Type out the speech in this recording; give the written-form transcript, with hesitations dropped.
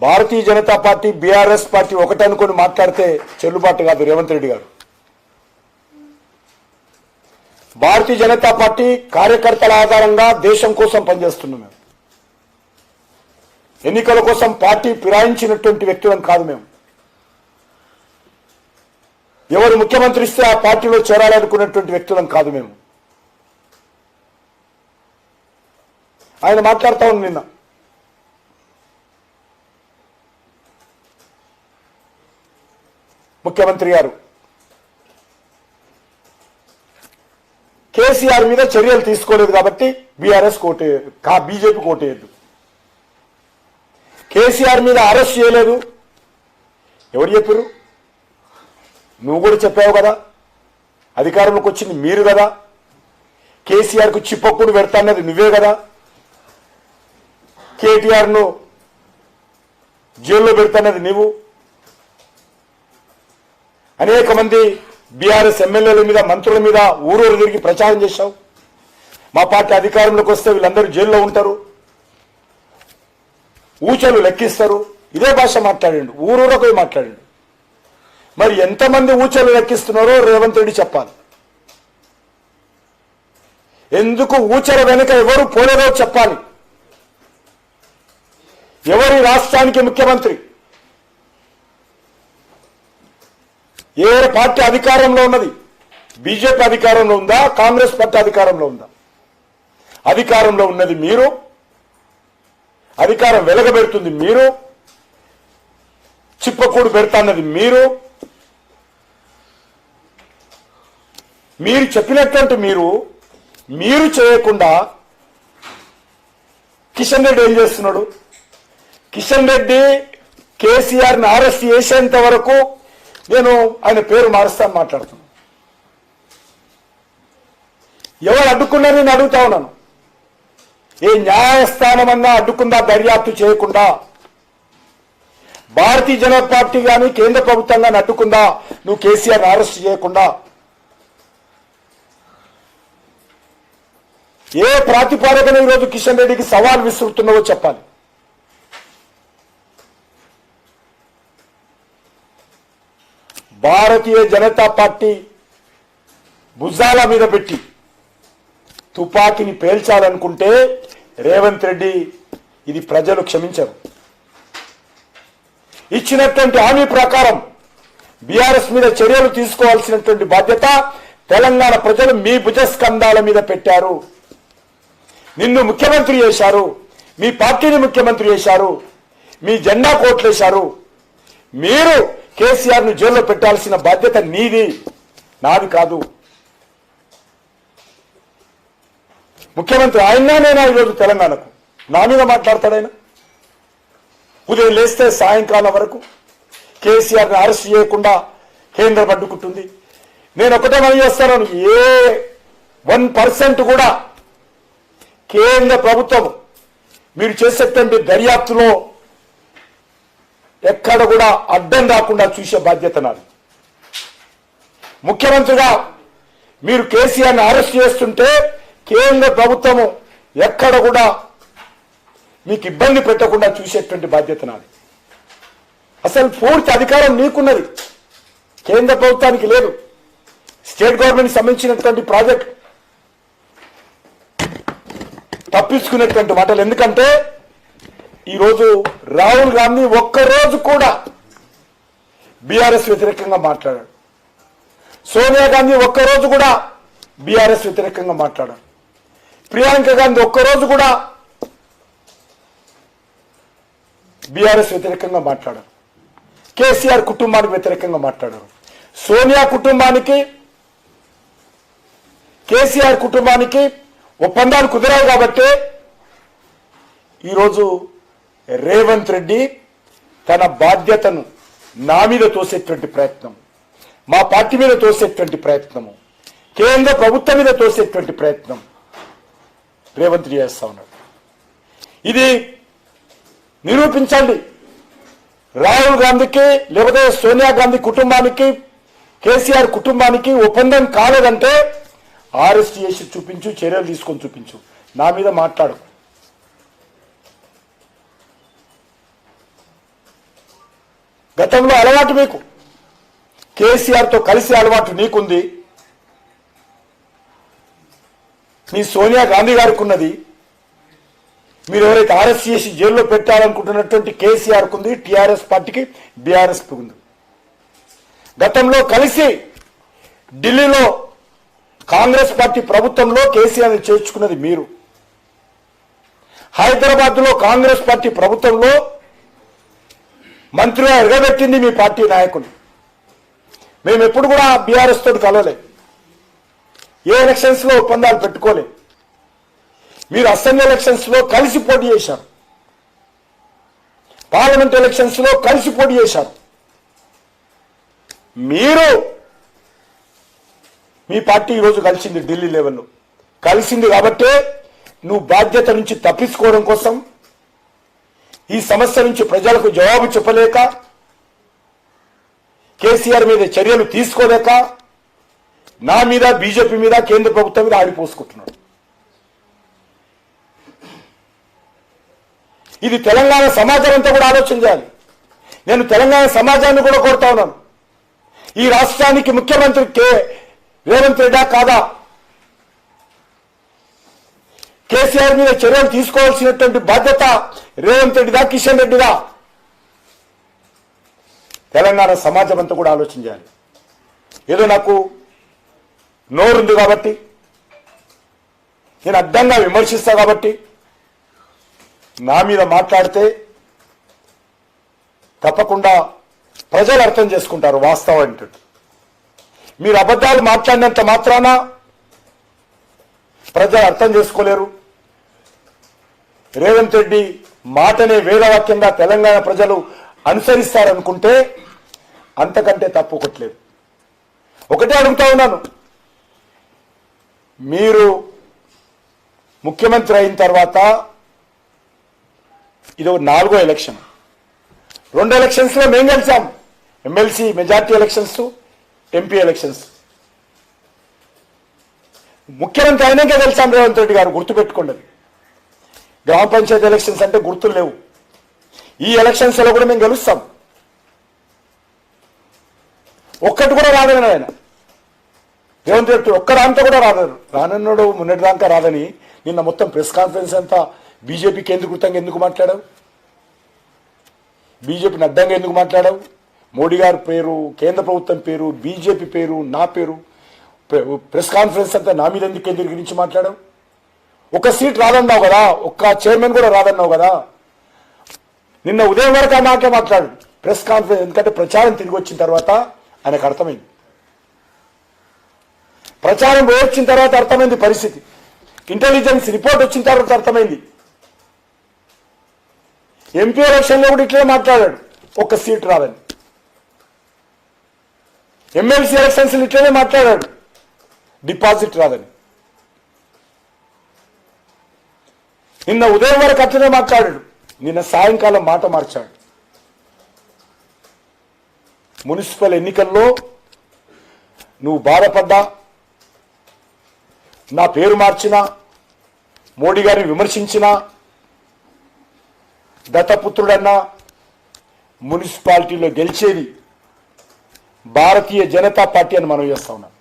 Bharatiya Janata party BRS party ఒకటి అనుకొని మాట్లాడితే చెల్లుబాటు కాదు. రేవంత్ రెడ్డి గారు, భారతీయ జనతా పార్టీ కార్యకర్తల ఆధారంగా దేశం కోసం పనిచేస్తున్నాం. మేము ఎన్నికల కోసం పార్టీ ఫిరాయించినటువంటి వ్యక్తులం కాదు. మేము ఎవరు ముఖ్యమంత్రి ఇస్తే ఆ పార్టీలో చేరాలనుకున్నటువంటి వ్యక్తులం కాదు. మేము ఆయన మాట్లాడుతూ ఉన్నాం నిన్న. ముఖ్యమంత్రి గారు కేసీఆర్ మీద చర్యలు తీసుకోలేదు కాబట్టి బీఆర్ఎస్ బీజేపీ కోటేయద్దు. కేసీఆర్ మీద అరెస్ట్ చేయలేదు. ఎవరు చెప్పారు? నువ్వు కూడా చెప్పావు కదా, అధికారంలోకి వచ్చింది మీరు కదా. కేసీఆర్కు చిప్పక్కుడు పెడతాన్నది నువ్వే కదా. కేటీఆర్ను జైల్లో పెడతాన్నది నువ్వు. అనేక మంది బీఆర్ఎస్ ఎమ్మెల్యేల మీద, మంత్రుల మీద ఊరూరు తిరిగి ప్రచారం చేశావు. మా పార్టీ అధికారంలోకి వస్తే వీళ్ళందరూ జైల్లో ఉంటారు, ఊచలు లెక్కిస్తారు. ఇదే భాష మాట్లాడండి, ఊరూరకు మాట్లాడండి. మరి ఎంతమంది ఊచలు లెక్కిస్తున్నారో రేవంత్ రెడ్డి చెప్పాలి. ఎందుకు ఊచల వెనుక ఎవరు పోలేదో చెప్పాలి. ఎవరి రాష్ట్రానికి ముఖ్యమంత్రి, ఏ పార్టీ అధికారంలో ఉన్నది? బీజేపీ అధికారంలో ఉందా? కాంగ్రెస్ పార్టీ అధికారంలో ఉందా? అధికారంలో ఉన్నది మీరు, అధికారం వెలగబెడుతుంది మీరు, చిప్పకూడు పెడతాన్నది మీరు. మీరు చెప్పినటువంటి మీరు చేయకుండా కిషన్ రెడ్డి ఏం చేస్తున్నాడు? కిషన్ రెడ్డి కేసీఆర్ని అరెస్ట్ చేసేంత వరకు నేను ఆయన పేరు మారుస్తాను మాట్లాడుతున్నాను. ఎవరు అడ్డుకున్నారని నేను అడుగుతా ఉన్నాను. ఏ న్యాయస్థానమన్నా అడ్డుకుందా? దర్యాప్తు చేయకుండా భారతీయ జనతా పార్టీ కానీ కేంద్ర ప్రభుత్వం కానీ అడ్డుకుందా? నువ్వు కేసీఆర్ అరెస్ట్ చేయకుండా ఏ ప్రాతిపాదికన ఈరోజు కిషన్ రెడ్డికి సవాల్ విసురుతున్నావో చెప్పాలి. భారతీయ జనతా పార్టీ భుజాల మీద పెట్టి తుపాకీని పేల్చాలనుకుంటే రేవంత్ రెడ్డి ఇది ప్రజలు క్షమించరు. ఇచ్చినటువంటి హామీ ప్రకారం బీఆర్ఎస్ మీద చర్యలు తీసుకోవాల్సినటువంటి బాధ్యత తెలంగాణ ప్రజలు మీ భుజస్కంధాల మీద పెట్టారు. నిన్ను ముఖ్యమంత్రి చేశారు, మీ పార్టీని ముఖ్యమంత్రి చేశారు, మీ జెండా కోట్లేశారు. మీరు కేసీఆర్ను జైల్లో పెట్టాల్సిన బాధ్యత నీది, నాది కాదు. ముఖ్యమంత్రి ఆయననేనా ఈరోజు తెలంగాణకు? నా మీద మాట్లాడతాడైనా? ఉదయం లేస్తే సాయంకాలం వరకు కేసీఆర్ని అరెస్ట్ చేయకుండా కేంద్రం అడ్డుకుంటుంది. నేను ఒకటే మనం చేస్తాను, ఏ 1% కూడా కేంద్ర ప్రభుత్వం మీరు చేసేటువంటి దర్యాప్తులో ఎక్కడ కూడా అడ్డం రాకుండా చూసే బాధ్యత నాది. ముఖ్యమంత్రిగా మీరు కేసీఆర్ని అరెస్ట్ చేస్తుంటే కేంద్ర ప్రభుత్వము ఎక్కడ కూడా మీకు ఇబ్బంది పెట్టకుండా చూసేటువంటి బాధ్యత నాది. అసలు పూర్తి అధికారం నీకున్నది, కేంద్ర ప్రభుత్వానికి లేదు. స్టేట్ గవర్నమెంట్ సంబంధించినటువంటి ప్రాజెక్ట్ తప్పించుకునేటువంటి మాటలు. ఎందుకంటే ఈరోజు రాహుల్ గాంధీ ఒక్కరోజు కూడా బీఆర్ఎస్ వ్యతిరేకంగా మాట్లాడాడు. సోనియా గాంధీ ఒక్కరోజు కూడా బీఆర్ఎస్ వ్యతిరేకంగా మాట్లాడాడు. ప్రియాంక గాంధీ ఒక్కరోజు కూడా బీఆర్ఎస్ వ్యతిరేకంగా మాట్లాడారు. కేసీఆర్ కుటుంబానికి వ్యతిరేకంగా మాట్లాడారు. సోనియా కుటుంబానికి, కేసీఆర్ కుటుంబానికి ఒప్పందాలు కుదిరావు కాబట్టి ఈరోజు రేవంత్ రెడ్డి తన బాధ్యతను నా మీద తోసేటువంటి ప్రయత్నం, మా పార్టీ మీద తోసేటువంటి ప్రయత్నము, కేంద్ర ప్రభుత్వం మీద తోసేటువంటి ప్రయత్నం రేవంత్ రెడ్డి చేస్తా ఉన్నాడు. ఇది నిరూపించండి. రాహుల్ గాంధీకి లేకపోతే సోనియా గాంధీ కుటుంబానికి, కేసీఆర్ కుటుంబానికి ఒప్పందం కాలేదంటే అరెస్ట్ చేసి చూపించు, చర్యలు తీసుకొని చూపించు. నా మీద మాట్లాడు. గతంలో అలవాటు మీకు, కేసీఆర్తో కలిసి అలవాటు నీకుంది, మీ సోనియా గాంధీ గారికి ఉన్నది, మీరు ఎవరైతే అరెస్ట్ చేసి జైల్లో పెట్టాలనుకుంటున్నటువంటి కేసీఆర్కు ఉంది, టీఆర్ఎస్ పార్టీకి బీఆర్ఎస్కి ఉంది. గతంలో కలిసి ఢిల్లీలో కాంగ్రెస్ పార్టీ ప్రభుత్వంలో కేసీఆర్ని చేర్చుకున్నది మీరు. హైదరాబాద్లో కాంగ్రెస్ పార్టీ ప్రభుత్వంలో మంత్రిగా ఎగబెట్టింది మీ పార్టీ నాయకులు. మేము ఎప్పుడు కూడా బీఆర్ఎస్ తోటి కలవలేదు, ఏ ఎలక్షన్స్లో ఒప్పందాలు పెట్టుకోలేదు. మీరు అసెంబ్లీ ఎలక్షన్స్లో కలిసి పోటీ చేశారు, పార్లమెంట్ ఎలక్షన్స్లో కలిసి పోటీ చేశారు. మీరు మీ పార్టీ ఈరోజు కలిసింది ఢిల్లీ లెవెల్లో, కలిసింది కాబట్టే నువ్వు బాధ్యత నుంచి తప్పించుకోవడం కోసం, ఈ సమస్య నుంచి ప్రజలకు జవాబు చెప్పలేక, కేసీఆర్ మీద చర్యలు తీసుకోలేక నా మీద, బీజేపీ మీద, కేంద్ర ప్రభుత్వం మీద ఆడిపోసుకుంటున్నాడు. ఇది తెలంగాణ సమాజం అంతా కూడా ఆలోచన చేయాలి. నేను తెలంగాణ సమాజాన్ని కూడా కోరుతా ఉన్నాను, ఈ రాష్ట్రానికి ముఖ్యమంత్రి రేవంత్ రెడ్డా కాదా? కేసీఆర్ మీద చర్యలు తీసుకోవాల్సినటువంటి బాధ్యత రేవంత్ రెడ్డిదా, కిషన్ రెడ్డిదా? తెలంగాణ సమాజం అంతా కూడా ఆలోచన చేయాలి. ఏదో నాకు నోరుంది కాబట్టి, నేను అడ్డంగా విమర్శిస్తా కాబట్టి నా మీద మాట్లాడితే తప్పకుండా ప్రజలు అర్థం చేసుకుంటారు వాస్తవం ఏంటంటే. మీరు అబద్ధాలు మాట్లాడినంత మాత్రాన ప్రజలు అర్థం చేసుకోలేరు. రేవంత్ రెడ్డి మాటనే వేదవాక్యంగా తెలంగాణ ప్రజలు అనుసరిస్తారనుకుంటే అంతకంటే తప్పు ఒకట్లేదు. ఒకటే అడుగుతా ఉన్నాను, మీరు ముఖ్యమంత్రి అయిన తర్వాత ఇది 4వ ఎలక్షన్. 2 ఎలక్షన్స్లో మేము గెలిచాం, MLC majority elections, MP elections. ముఖ్యమంత్రి అయినాకే గెలిచాం రేవంత్ రెడ్డి గారు, గుర్తుపెట్టుకోండి. గ్రామ పంచాయతీ ఎలక్షన్స్ అంటే గుర్తులు లేవు. ఈ ఎలక్షన్స్లో కూడా మేము గెలుస్తాం. ఒక్కటి కూడా రాదని ఆయన రేవంత్ రెడ్డి, ఒక్కదాంతా కూడా రానన్నాడు. మొన్నటిదాకా రాదని నిన్న మొత్తం ప్రెస్ కాన్ఫరెన్స్ అంతా బీజేపీ కేంద్రీకృతంగా ఎందుకు మాట్లాడావు? బీజేపీని అడ్డంగా ఎందుకు మాట్లాడావు? మోడీ గారి పేరు, కేంద్ర ప్రభుత్వం పేరు, బీజేపీ పేరు, నా పేరు, ప్రెస్ కాన్ఫరెన్స్ అంతా నా మీద ఎందుకు కేంద్రీకరించి మాట్లాడావు? ఒక సీట్ రాదన్నావు కదా, ఒక్క చైర్మన్ కూడా రాదన్నావు కదా. నిన్న ఉదయం వరకు ఆ మాటే మాట్లాడు ప్రెస్ కాన్ఫరెన్స్. ఎందుకంటే ప్రచారం తిరిగి వచ్చిన తర్వాత ఆయనకు అర్థమైంది, ప్రచారం వచ్చిన తర్వాత అర్థమైంది పరిస్థితి, ఇంటెలిజెన్స్ రిపోర్ట్ వచ్చిన తర్వాత అర్థమైంది. ఎంపీ ఎలక్షన్లో కూడా ఇట్లే మాట్లాడాడు, ఒక్క సీట్ రాదని. ఎమ్మెల్సీ ఎలక్షన్స్ ఇట్లనే మాట్లాడాడు, డిపాజిట్ రాదని. నిన్న ఉదయం వరకు అట్లనే మాట్లాడాడు, నిన్న సాయంకాలం మాట మార్చాడు. మున్సిపల్ ఎన్నికల్లో నువ్వు బాధపడ్డా, నా పేరు మార్చినా, మోడీ గారిని విమర్శించినా, దత్తపుత్రుడన్నా, మున్సిపాలిటీలో గెలిచేది భారతీయ జనతా పార్టీ అని మనం చేస్తా ఉన్నాం.